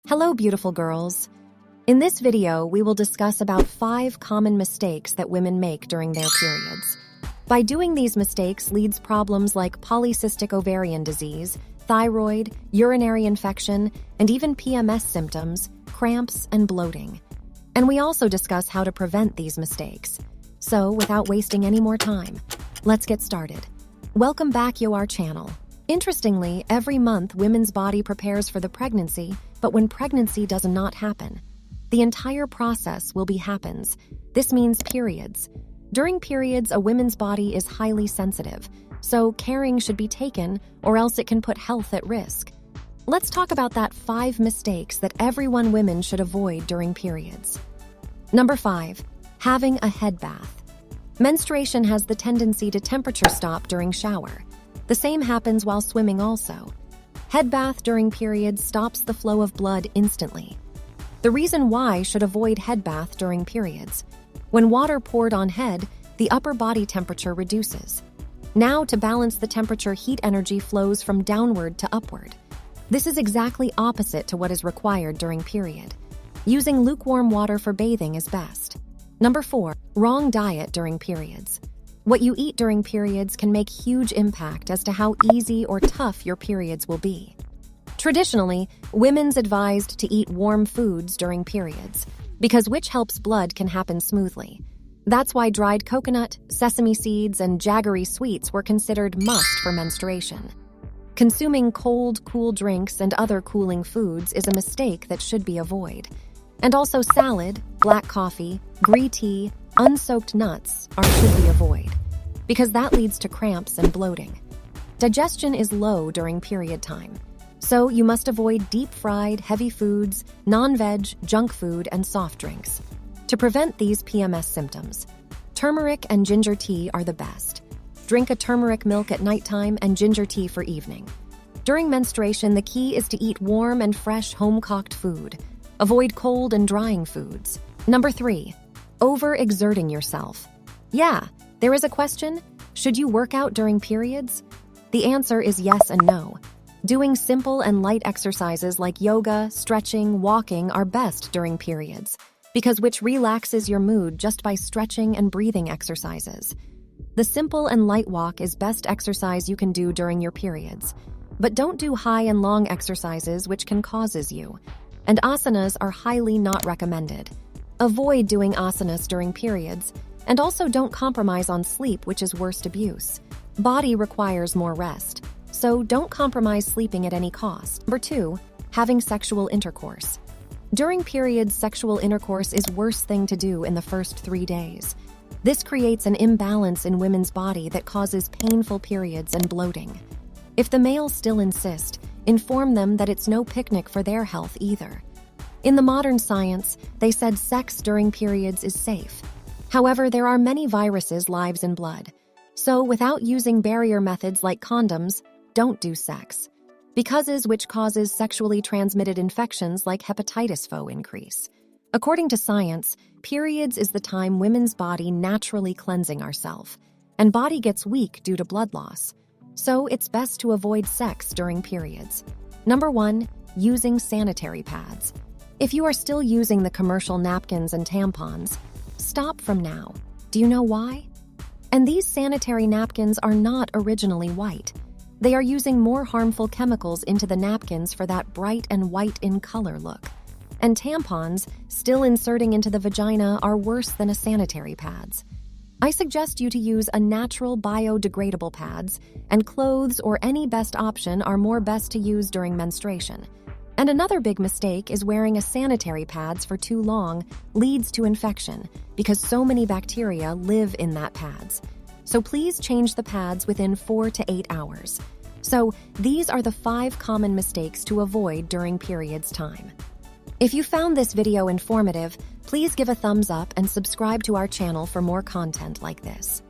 Hello, beautiful girls. In this video, we will discuss about 5 common mistakes that women make during their periods. By doing these mistakes leads problems like polycystic ovarian disease, thyroid, urinary infection, and even PMS symptoms, cramps, and bloating. And we also discuss how to prevent these mistakes. So, without wasting any more time, let's get started. Welcome back to our channel. Interestingly, every month women's body prepares for the pregnancy, but when pregnancy does not happen, the entire process will be happens. This means periods. During periods, a woman's body is highly sensitive, so caring should be taken or else it can put health at risk. Let's talk about that 5 mistakes that women should avoid during periods. Number 5, having a head bath. Menstruation has the tendency to temperature stop during shower. The same happens while swimming also. Head bath during periods stops the flow of blood instantly. The reason why should avoid head bath during periods. When water poured on head, the upper body temperature reduces. Now, to balance the temperature, heat energy flows from downward to upward. This is exactly opposite to what is required during period. Using lukewarm water for bathing is best. Number 4, wrong diet during periods. What you eat during periods can make huge impact as to how easy or tough your periods will be. Traditionally, women's advised to eat warm foods during periods, because which helps blood can happen smoothly. That's why dried coconut, sesame seeds, and jaggery sweets were considered must for menstruation. Consuming cold, cool drinks and other cooling foods is a mistake that should be avoided. And also salad, black coffee, green tea, unsoaked nuts should be avoided, because that leads to cramps and bloating. Digestion is low during period time, so you must avoid deep-fried, heavy foods, non-veg, junk food, and soft drinks. To prevent these PMS symptoms, turmeric and ginger tea are the best. Drink a turmeric milk at nighttime and ginger tea for evening. During menstruation, the key is to eat warm and fresh home-cooked food. Avoid cold and drying foods. Number 3, overexerting yourself. Yeah, there is a question: should you work out during periods? The answer is yes and no. Doing simple and light exercises like yoga, stretching, walking are best during periods, because which relaxes your mood just by stretching and breathing exercises. The simple and light walk is best exercise you can do during your periods, but don't do high and long exercises which can causes you. And asanas are highly not recommended. Avoid doing asanas during periods, and also don't compromise on sleep, which is worst abuse. Body requires more rest, so don't compromise sleeping at any cost. Number 2, having sexual intercourse. During periods, sexual intercourse is worst thing to do in the first 3 days. This creates an imbalance in women's body that causes painful periods and bloating. If the males still insist, inform them that it's no picnic for their health either. In the modern science, they said sex during periods is safe. However, there are many viruses lives in blood. So without using barrier methods like condoms, don't do sex. Which causes sexually transmitted infections like hepatitis increase. According to science, periods is the time women's body naturally cleansing ourselves, and body gets weak due to blood loss. So it's best to avoid sex during periods. Number 1, using sanitary pads. If you are still using the commercial napkins and tampons, stop from now. Do you know why? And these sanitary napkins are not originally white. They are using more harmful chemicals into the napkins for that bright and white in color look. And tampons, still inserting into the vagina, are worse than a sanitary pads. I suggest you to use a natural biodegradable pads, and clothes or any best option are more best to use during menstruation. And another big mistake is wearing a sanitary pads for too long leads to infection, because so many bacteria live in that pads. So please change the pads within 4 to 8 hours. So these are the 5 common mistakes to avoid during periods time. If you found this video informative, please give a thumbs up and subscribe to our channel for more content like this.